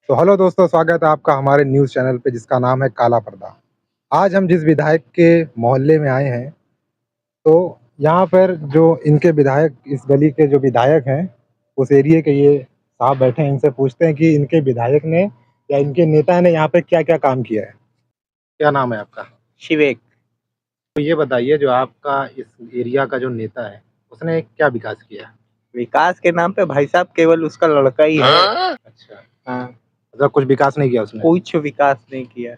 तो हेलो दोस्तों, स्वागत है आपका हमारे न्यूज़ चैनल पे जिसका नाम है काला पर्दा। आज हम जिस विधायक के मोहल्ले में आए हैं, तो यहाँ पर जो इनके विधायक, इस गली के जो विधायक हैं, उस एरिया के ये साहब बैठे हैं। इनसे पूछते हैं कि इनके विधायक ने या इनके नेता ने यहाँ पे क्या-क्या काम किया है। क्या नाम है आपका? शिवेक। तो ये बताइए, जो आपका इस एरिया का जो नेता है, उसने क्या विकास किया? विकास के नाम पे भाई साहब केवल उसका लड़का ही है। अच्छा, हाँ, मतलब कुछ विकास नहीं किया उसने? कुछ विकास नहीं किया।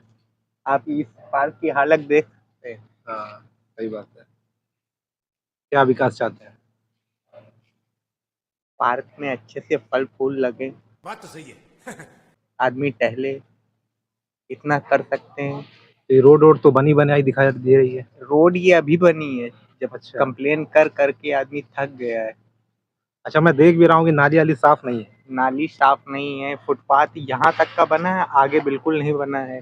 आप इस पार्क की हालत देख सकते हैं। हाँ, सही बात है। क्या विकास चाहते हैं? पार्क में अच्छे से फल फूल लगे, बात तो सही है। आदमी टहले, इतना कर सकते हैं। ये रोड तो बनी बनाई दिखाई दे रही है। रोड ये अभी बनी है, जब अच्छा। कंप्लेन कर करके आदमी थक गया है। अच्छा, मैं देख भी रहा हूँ कि नाली वाली साफ नहीं है। नाली साफ नहीं है, फुटपाथ यहाँ तक का बना है, आगे बिल्कुल नहीं बना है।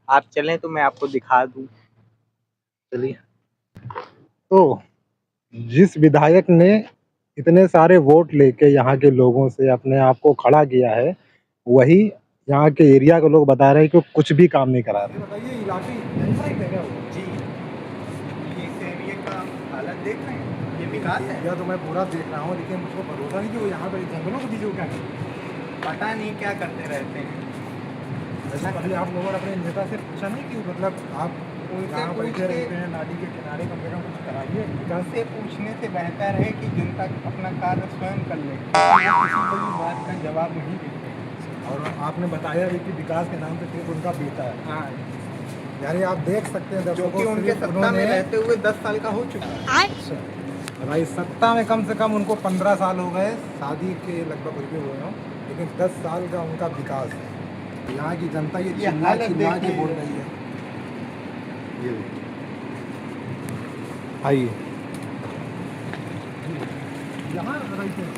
आप चलें तो मैं आपको दिखा दूं। चलिए। तो जिस विधायक ने इतने सारे वोट लेके यहाँ के लोगों से अपने आप को खड़ा किया है, वही यहाँ के एरिया के लोग बता रहे हैं कि वो कुछ भी काम नहीं करा रहे। बताइए, इलाके लैंडस्लाइड है क्या वो? जी, इस एरिया का हालत देख रहे हैं, ये विकास है। या तो मैं पूरा देख रहा हूँ, लेकिन मुझको भरोसा नहीं कि वो यहाँ पे जंगलों के बीच में क्या है। पता नहीं क्या करते रहते हैं। ऐसा कभी आप लोगों ने अपने नेता से पूछा नहीं कि मतलब आप उनसे यहाँ पूछ बैठे के- रहते हैं नाली के किनारे, कम से कम कुछ कराइए विकास। उनसे पूछने से बेहतर है कि जनता अपना कार्य स्वयं कर ले, किसी को भी बात का जवाब नहीं देते। और आपने बताया भी कि विकास के नाम पे सिर्फ उनका बेटा है। हाँ, यानी आप देख सकते हैं जो दर्शकों, कि उनके सिर्फ सत्ता में उन्होंने- रहते हुए 10 साल का हो चुका है। अच्छा, भाई सत्ता में कम से कम उनको 15 साल हो गए, शादी के लगभग कुछ भी हुए हों, लेकिन 10 साल का उनका विकास है। यहाँ की जनता ये चिल्ला हालत चिल्ला के देखिए। बोल रही है। ये देखिए। आइए यहाँ रहते हैं।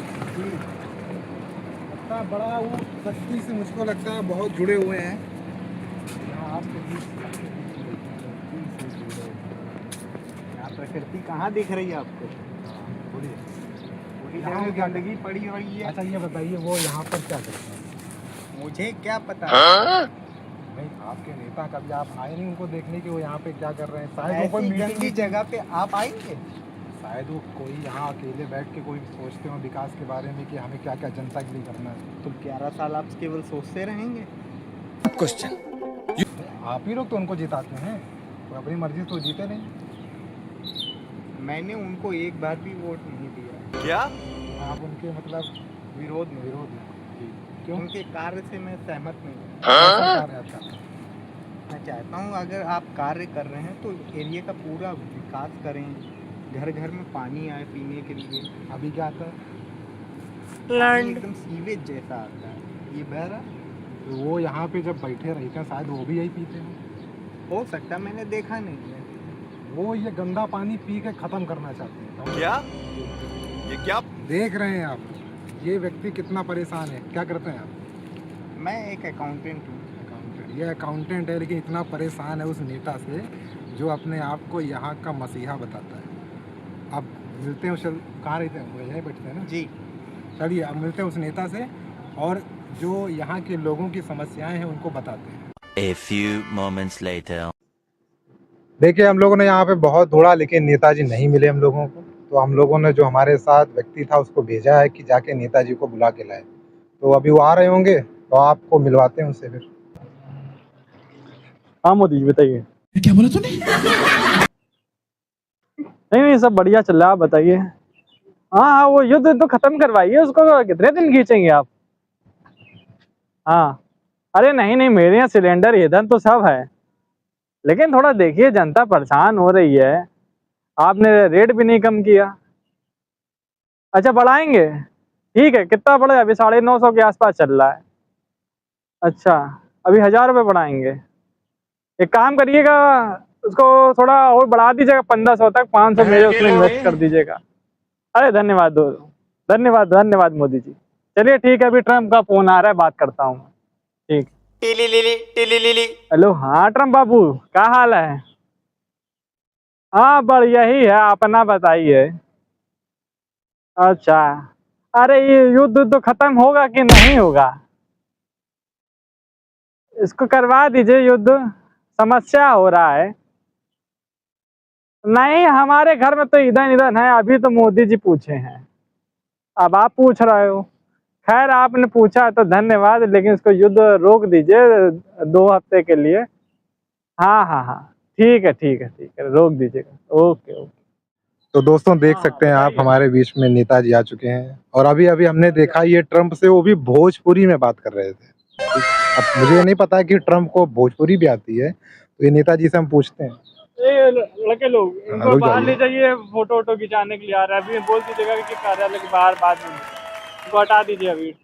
इतना बड़ा वो शक्ति से मुझको लगता है बहुत जुड़े हुए हैं। यहाँ आपके बीच यहाँ प्रकृति कहाँ दिख रही है आपको? बोलिए। पूरी यहाँ जगह क्या- गंदगी पड़ी हुई है। अच्छा, ये बताइए वो यहाँ पर क्या करते हैं? मुझे क्या पता। नहीं, आपके नेता कभी आप आए नहीं उनको देखने कि वो यहाँ पे क्या कर रहे हैं? शायद वो कोई ऐसी मीटिंग गंदी जगह पे आप आएंगे? शायद वो कोई यहाँ अकेले बैठ के कोई सोचते हो विकास के बारे में कि हमें क्या क्या जनता के लिए करना है। तो 11 साल आप केवल सोचते रहेंगे? क्वेश्चन। आप ही लोग तो उनको जिताते हैं, तो अपनी मर्जी तो जीते नहीं। मैंने उनको एक बार भी वोट नहीं दिया। क्या? आप उनके मतलब विरोध में। विरोध में। क्यों? उनके कार्य से मैं सहमत नहीं हूँ। कैसा कार्य है आपका? मैं चाहता हूँ अगर आप कार्य कर रहे हैं तो एरिया का पूरा विकास करें, घर घर में पानी आए पीने के लिए। अभी क्या आता है? पानी एकदम सीवेज जैसा आता है, ये बह रहा। तो वो यहाँ पे जब बैठे रहते हैं शायद वो भी यही पीते हैं। हो सकता है, मैंने देखा नहीं है। वो ये गंदा पानी पी के ख़त्म करना चाहते हैं। क्या? ये क्या? देख रहे हैं आप, ये व्यक्ति कितना परेशान है। क्या करते हैं आप? मैं एक अकाउंटेंट हूँ। अकाउंटेंट। ये अकाउंटेंट है, लेकिन इतना परेशान है उस नेता से जो अपने आप को यहाँ का मसीहा बताता है। अब मिलते हैं, चल कहाँ रहते हैं? वो यहीं बैठते हैं ना जी। चलिए, अब मिलते हैं उस नेता से और जो यहाँ के लोगों की समस्याएं हैं उनको बताते हैं। A few moments later. देखिए, हम लोगों ने यहाँ पे बहुत ढूंढा, लेकिन नेताजी नहीं मिले हम लोगों को। तो हम लोगों ने जो हमारे साथ व्यक्ति था उसको भेजा है कि जाके नेताजी को बुला के लाए। तो अभी वो आ रहे होंगे, तो आपको मिलवाते हैं उनसे फिर। हाँ मोदी जी बताइए। क्या बोला तूने? नहीं सब बढ़िया चल रहा है, आप बताइए। हाँ वो युद्ध तो खत्म करवाइए, उसको कितने दिन खींचेंगे आप? हाँ अरे नहीं मेरे यहाँ सिलेंडर ईंधन तो सब है, लेकिन थोड़ा देखिए जनता परेशान हो रही है। आपने रेट भी नहीं कम किया। अच्छा बढ़ाएंगे, ठीक है। कितना बढ़े? अभी 950 के आसपास चल रहा है। अच्छा अभी 1000 रुपये बढ़ाएंगे। एक काम करिएगा, उसको थोड़ा और बढ़ा दीजिएगा 1500 तक, 500 मेरे उसमें इन्वेस्ट कर दीजिएगा। अरे धन्यवाद धन्यवाद धन्यवाद मोदी जी। चलिए ठीक है, अभी ट्रम्प का फोन आ रहा है, बात करता हूँ। ठीक। हेलो, हाँ ट्रम्प बाबू, क्या हाल है? हाँ बढ़िया ही है, अपना बताइए। अच्छा, अरे ये युद्ध तो खत्म होगा कि नहीं होगा? इसको करवा दीजिए युद्ध, समस्या हो रहा है। नहीं, हमारे घर में तो ईंधन है, अभी तो मोदी जी पूछे हैं, अब आप पूछ रहे हो। खैर आपने पूछा तो धन्यवाद, लेकिन इसको युद्ध रोक दीजिए 2 हफ्ते के लिए। हाँ हाँ हाँ, ठीक है ठीक है ठीक है, रोक दीजिएगा। Okay okay. तो दोस्तों देख हाँ, सकते हैं आप, बताइए। हमारे बीच में नेताजी आ चुके हैं और अभी अभी हमने देखा ये ट्रम्प से वो भी भोजपुरी में बात कर रहे थे। अब मुझे नहीं पता कि ट्रम्प को भोजपुरी भी आती है, तो ये नेताजी से हम पूछते हैं। ये लड़के लोग इनको रुक बाहर ले जाइए। जाइए, फोटो वोटो खिंचाने के लिए आ रहा है। अभी बोल दीजिएगा कि कार्यालय के बाहर बाद में इनको हटा दीजिए अभी।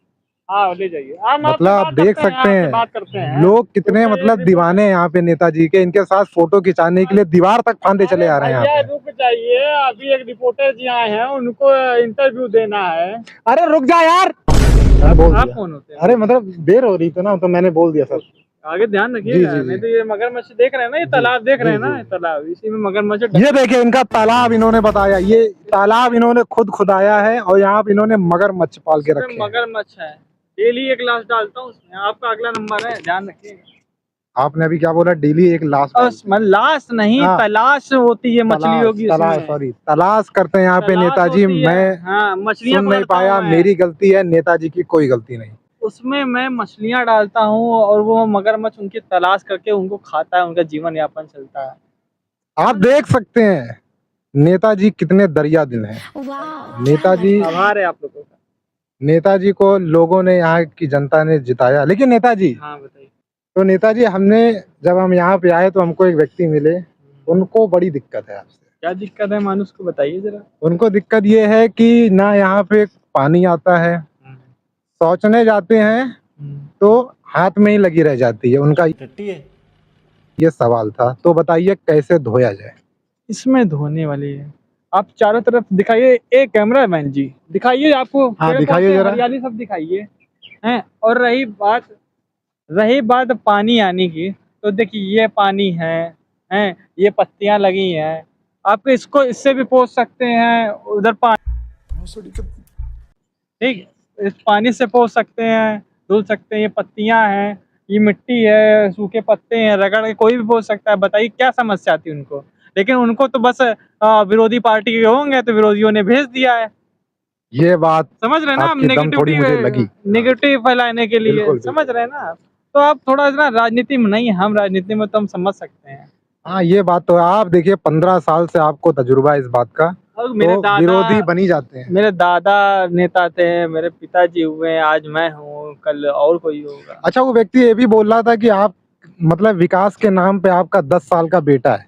हाँ ले जाइए। हम आपसे मतलब आप बात देख करते हैं, सकते आपसे बात करते हैं हैं। लोग कितने रुक जाइए, मतलब दीवाने हैं यहाँ पे नेताजी के, इनके साथ फोटो खिंचाने के लिए दीवार तक फांदे चले आ रहे हैं भैया यहाँ पे। रुक जाइए, अभी एक रिपोर्टर जी आए हैं, उनको इंटरव्यू देना है। अरे रुक जा यार, मैंने बोल आप दिया। कौन होते हैं? अरे मतलब देर हो रही थी ना, तो मैंने बोल दिया सर। आगे ध्यान जी, रखिएगा, जी, जी। नहीं तो ये मगरमच्छ देख रहे हैं ना, ये जी, तालाब देख रहे हैं जी, ना, जी। ये तालाब, इसी में मगरमच्छ ये देखिए इनका तालाब इन्होंने बताया, ये तालाब इन्होंने खुद खुदाया है और यहाँ पे इन्होंने मगरमच्छ पाल के रखे हैं। मगरमच्छ है। डेली 1 ग्लास डालता हूँ उसमें। आपका अगला नंबर है, ध्यान रखिएगा। आपने अभी क्या बोला? डेली एक लाश लाश नहीं, हाँ। तलाश होती है मछलियों की उसमें। सॉरी तलाश करते हैं यहाँ पे तलाश नेताजी। होती है। मैं हाँ, मछलियाँ सुन नहीं पकड़ता पाया, हूँ मैं। मेरी गलती है, नेताजी की कोई गलती नहीं। उसमें मैं मछलियाँ डालता हूँ और वो मगरमच्छ उनकी तलाश करके उनको खाता है, उनका जीवन यापन चलता है। आप देख सकते हैं नेताजी कितने दरिया दिल हैं। नेताजी आभार है आप लोगों का। नेताजी को लोगों ने, यहाँ की जनता ने जिताया। लेकिन नेताजी, हाँ बताइए। तो नेताजी हमने जब हम यहाँ पे आए तो हमको एक व्यक्ति मिले, उनको बड़ी दिक्कत है आपसे। क्या दिक्कत है मानुस को बताइए जरा। उनको दिक्कत ये है कि ना यहाँ पे पानी आता है, शौचने जाते हैं तो हाथ में ही लगी रह जाती है। उनका ये सवाल था, तो बताइए कैसे धोया जाए? इसमें धोने वाली है, आप चारों तरफ दिखाइए। एक कैमरामैन जी दिखाइए, आपको हाँ, पेड़ दिखाइए पौधे, जरा। हरियाली सब दिखाइए हैं। और रही बात पानी आने की, तो देखिए ये पानी है, हैं ये पत्तियां लगी हैं। आप इसको इससे भी पोंछ सकते हैं, उधर पानी, ठीक, इस पानी से पोंछ सकते हैं, धुल सकते हैं। ये पत्तियां हैं, ये मिट्टी है, सूखे पत्ते हैं, रगड़ के कोई भी पोंछ सकता है। बताइए क्या समस्या आती है उनको? लेकिन उनको तो बस विरोधी पार्टी के होंगे तो विरोधियों ने भेज दिया है। ये बात समझ रहे हैं ना, हम आपकी दम थोड़ी मुझे लगी। नेगेटिव फैलाने के लिए। बिल्कुल, समझ रहे हैं ना? तो आप थोड़ा ना राजनीति में नहीं, हम राजनीति में तो हम समझ सकते हैं। हाँ, ये बात तो है। आप देखिए 15 साल से आपको तजुर्बा है इस बात का, और मेरे तो दादा विरोधी बनी जाते हैं। मेरे दादा नेता थे, मेरे पिताजी हुए, आज मैं हूँ, कल और कोई होगा। अच्छा, वो व्यक्ति ये भी बोल रहा था कि आप मतलब विकास के नाम पे आपका 10 साल का बेटा है।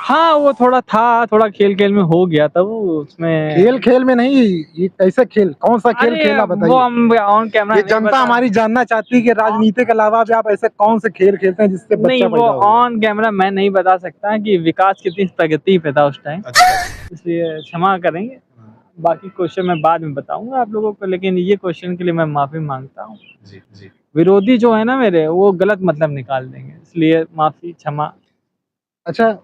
हाँ वो थोड़ा खेल खेल में हो गया था वो, उसमें खेल खेल में नहीं, ये कैसा खेल, कौन सा खेल अरे खेला वो बताइए? हम ऑन कैमरा ये नहीं जनता बता- हमारी जानना चाहती है कि राजनीति के अलावा भी आप ऐसे कौन से खेल खेलते हैं जिससे नहीं, बच्चा वो पैदा हो? ऑन कैमरा मैं नहीं बता सकता कि विकास कितनी प्रगति पे था उस टाइम, इसलिए क्षमा करेंगे। बाकी क्वेश्चन मैं बाद में बताऊंगा आप लोगों को, लेकिन ये क्वेश्चन के लिए मैं माफी मांगता हूँ। विरोधी जो है ना मेरे, वो गलत मतलब निकाल देंगे, इसलिए माफी, क्षमा। अच्छा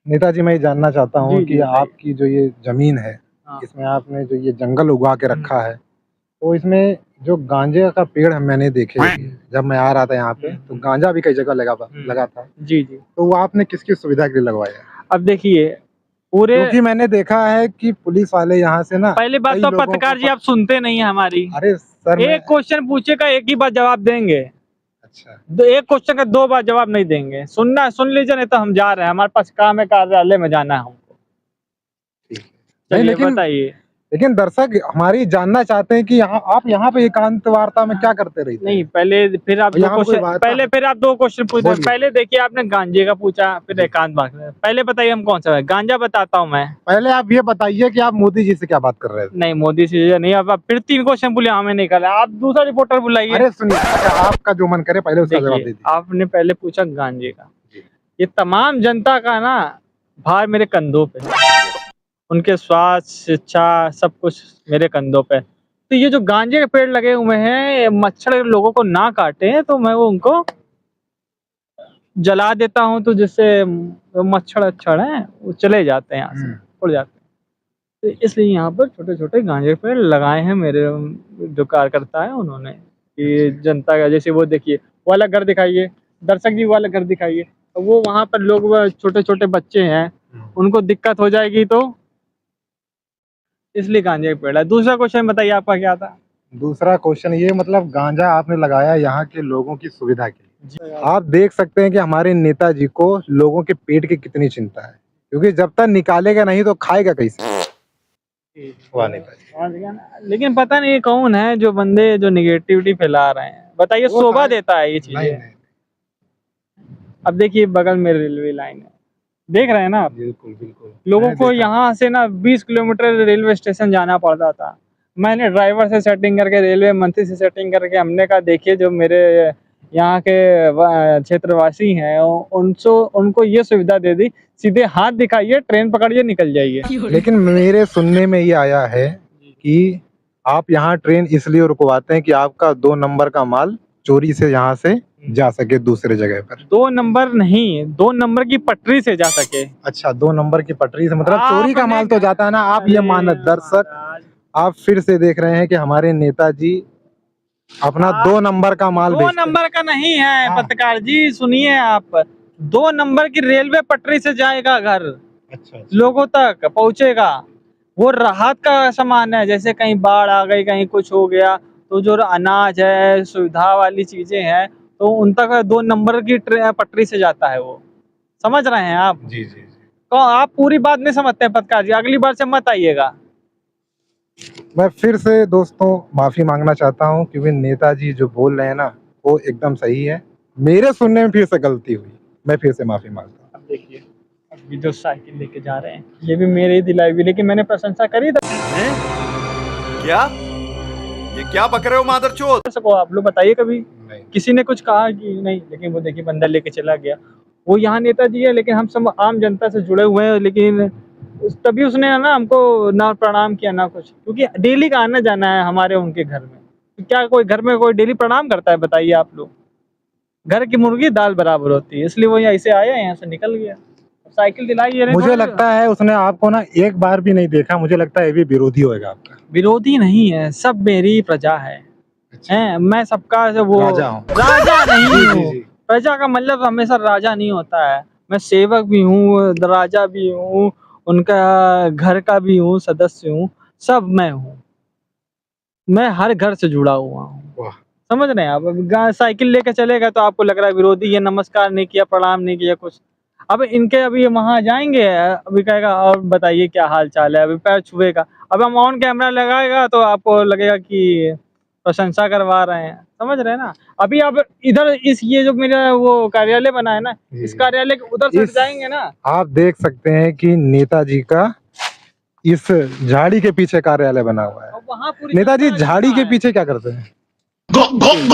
नेताजी, मैं ये जानना चाहता हूँ जी, जी, कि बताइए। आपकी जो ये जमीन है, हाँ। इसमें आपने जो ये जंगल उगा के रखा है, तो इसमें जो गांजे का पेड़ मैंने देखे, जब मैं आ रहा था यहाँ पे तो गांजा भी कई जगह लगा था। जी जी। तो वो आपने किसकी सुविधा के लिए लगवाया? अब देखिए पूरे, क्योंकि मैंने देखा है कि पुलिस वाले यहाँ से ना, पहली बात कई तो लोगों पत्रकार को जी आप सुनते नहीं है हमारी। अरे सर एक क्वेश्चन पूछेगा, एक ही बार जवाब देंगे। अच्छा, एक क्वेश्चन का 2 बार जवाब नहीं देंगे। सुन लीजिए, नहीं तो हम जा रहे हैं, हमारे पास काम है, कार्यालय में जाना है हमको। ठीक है। चलिए लेकिन बताइए। लेकिन दर्शक हमारी जानना चाहते हैं कि आप यहाँ पे एकांत वार्ता में क्या करते रहते नहीं, हैं? पहले फिर आप यहाँ पे कोई बात ना- फिर आप 2 क्वेश्चन पूछे। बोलिए। पहले देखिए, आपने गांजे का पूछा, फिर एकांत बात। पहले बताइए हम कौन सा है? गांजा बताता हूँ मैं। पहले आप ये बताइए कि आप मोदी जी से क्या बात कर रहे थे? नहीं, मोदी से नहीं। अब आप फिर 3 क्वेश्चन बोले, हमें नहीं कर, आप दूसरा रिपोर्टर बुलाइए। अरे सुनिए, अच्छा आपका जो मन करे पहले उसका जवाब देखिए, दीजिए। आपने पहले पूछा गांजे का, जी। ये तमाम जनता का ना भार मेरे कंधों पे है। उनके स्वास्थ्य, शिक्षा, सब कुछ मेरे कंधों पे। तो ये जो गांजे के पेड़ लगे हुए हैं, मच्छर लोगों को ना काटे, तो मैं वो उनको जला देता हूँ, तो जिससे मच्छर अच्छर हैं वो चले जाते हैं, यहाँ से उड़ जाते हैं। तो इसलिए यहाँ पर छोटे छोटे गांजे के पेड़ लगाए हैं मेरे जो कार्यकर्ता है उन्होंने, कि जनता का, जैसे वो देखिए वाला घर दिखाइए, दर्शक जी वाला घर दिखाइए। वो वहाँ पर लोग छोटे छोटे बच्चे हैं, उनको दिक्कत हो जाएगी, तो इसलिए गांजे का पेड़ है। दूसरा क्वेश्चन बताइए आपका क्या था? दूसरा क्वेश्चन ये, मतलब गांजा आपने लगाया यहाँ के लोगों की सुविधा के लिए। जी। आप देख सकते हैं कि हमारे नेताजी को लोगों के पेट की कितनी चिंता है, क्योंकि जब तक निकालेगा नहीं तो खाएगा कैसे। वाह नेताजी। समझ गया ना? लेकिन पता नहीं कौन है जो बंदे जो निगेटिविटी फैला रहे हैं, बताइए। वो शोभा सारे- देता है ये नहीं चीजें। नहीं, अब देखिए बगल में रेलवे लाइन है, देख रहे हैं ना आप? बिल्कुल बिल्कुल। लोगों मैंने को देखा। यहाँ से ना 20 किलोमीटर रेलवे स्टेशन जाना पड़ता था। मैंने ड्राइवर से सेटिंग करके, रेलवे मंत्री से सेटिंग करके, हमने कहा देखिए जो मेरे यहाँ के क्षेत्रवासी हैं उनको ये सुविधा दे दी, सीधे हाथ दिखाइए, ट्रेन पकड़िए, निकल जाइए। लेकिन मेरे सुनने में ये आया है कि आप यहाँ ट्रेन इसलिए रुकवाते हैं कि आपका 2 नंबर का माल चोरी से यहाँ से जा सके दूसरे जगह पर। 2 नंबर नहीं, 2 नंबर की पटरी से जा सके। अच्छा, 2 नंबर की पटरी से, मतलब चोरी का आपने माल तो जाता है ना। आप ये मान दर्शक, आप फिर से देख रहे हैं कि हमारे नेताजी अपना 2 नंबर का माल 2 बेचते हैं। नंबर का नहीं है हाँ। पत्रकार जी, सुनिए आप। 2 नंबर की रेलवे पटरी से जाएगा घर, अच्छा, लोगों तक पहुंचेगा। वो राहत का सामान है, जैसे कहीं बाढ़ आ गई, कहीं कुछ हो गया, तो जो अनाज है, सुविधा वाली चीजें हैं, तो उन तक 2 नंबर की पटरी से जाता है वो। समझ रहे हैं आप? जी जी जी। तो आप पूरी बात नहीं समझते हैं पत्रकार जी, अगली बार से मत आइएगा। मैं फिर से दोस्तों माफी मांगना चाहता हूँ, क्योंकि नेताजी जो बोल रहे हैं ना वो एकदम सही है। मेरे सुनने में फिर से गलती हुई, मैं फिर से माफी मांगता हूँ। अब देखिए, अभी जो साइकिल लेके जा रहे हैं, ये भी मेरे ही दिलाई हुई, लेकिन मैंने प्रशंसा करी था। हैं? क्या? ये क्या बक रहे हो मादरचोद? सको आप लोग बताइए कभी नहीं। किसी ने कुछ कहा कि नहीं? लेकिन वो देखिए बंदा लेके चला गया। वो यहाँ नेताजी है, लेकिन हम सब आम जनता से जुड़े हुए हैं, लेकिन तभी उसने ना हमको ना प्रणाम किया ना कुछ, क्योंकि डेली का आना जाना है हमारे उनके घर में। तो क्या कोई घर में कोई डेली प्रणाम करता है? बताइए आप लोग। घर की मुर्गी दाल बराबर होती है, इसलिए वो यहाँ से आया, यहाँ से निकल गया। साइकिल दिलाई है। मुझे लगता है उसने आपको ना एक बार भी नहीं देखा, मुझे लगता है ये भी विरोधी होगा आपका। विरोधी नहीं है, सब मेरी प्रजा है। हैं, मैं सबका वो राजा हूँ। राजा नहीं जी, हूँ। जी। प्रजा का मतलब हमेशा राजा नहीं होता है। मैं सेवक भी हूँ, राजा भी हूँ, उनका घर का भी हूँ, सदस्य हूँ, सब मैं हूँ। मैं हर घर से जुड़ा हुआ हूँ। वाह। समझ रहे हैं आप? अब साइकिल लेके चलेगा तो आपको लग रहा है विरोधी, ये नमस्कार नहीं किया, प्रणाम नहीं किया कुछ। अब इनके अभी वहां जाएंगे, अभी कहेगा और बताइए क्या हाल चाल है, अभी पैर छुएगा। अब हम ऑन कैमरा लगाएगा तो आपको लगेगा कि प्रशंसा करवा रहे हैं। समझ रहे हैं ना? अभी आप इधर इस ये जो मेरा वो कार्यालय बना है ना, जी, इस जी। कार्यालय के उधर से इस- जाएंगे ना, आप देख सकते हैं कि नेताजी का इस झाड़ी के पीछे कार्यालय बना हुआ है। और वहाँ पूरी नेताजी जनता झाड़ी जुटा के है। पीछे क्या करते हैं?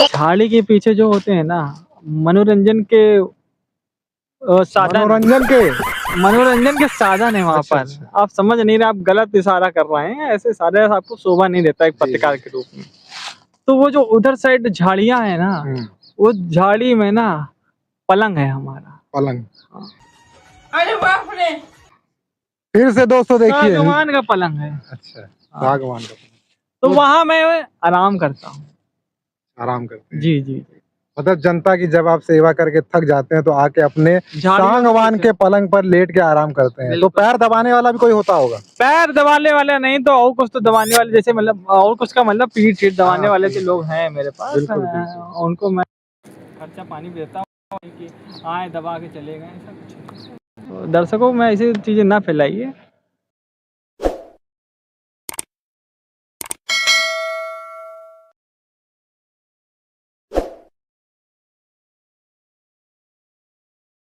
झाड़ी के पीछे जो होते हैं ना, मनोरंजन के साधन, मनोरंजन के साधन है वहाँ अच्छा, पर। अच्छा। आप समझ नहीं रहे, आप गलत इशारा कर रहे हैं। ऐसे इशारे आपको शोभा नहीं देता एक जी, पत्रकार के रूप में। तो वो जो उधर साइड झाड़ियां है ना, वो झाड़ी में ना पलंग है हमारा। पलंग। अरे बाप रे। फिर से दोस्तों देखिए। सागवान का पलंग है। अच्छा, सागवान का पलंग। तो वहां मैं आराम करता हूँ। आराम करते हैं। जी जी जी। मतलब जनता की जब आप सेवा करके थक जाते हैं तो आके अपने सागवान के पलंग पर लेट के आराम करते हैं। तो बिल्कुल। पैर दबाने वाला भी कोई होता होगा? पैर दबाने वाले नहीं तो और कुछ तो दबाने वाले, जैसे मतलब और कुछ का मतलब पीठ शीठ दबाने हाँ, वाले पीठ। तो लोग हैं मेरे पास। बिल्कुल, बिल्कुल। उनको मैं खर्चा पानी भी देता हूँ कि आए दबा के चले गए, ऐसा कुछ नहीं। तो दर्शकों में ऐसी चीजें ना फैलाइए।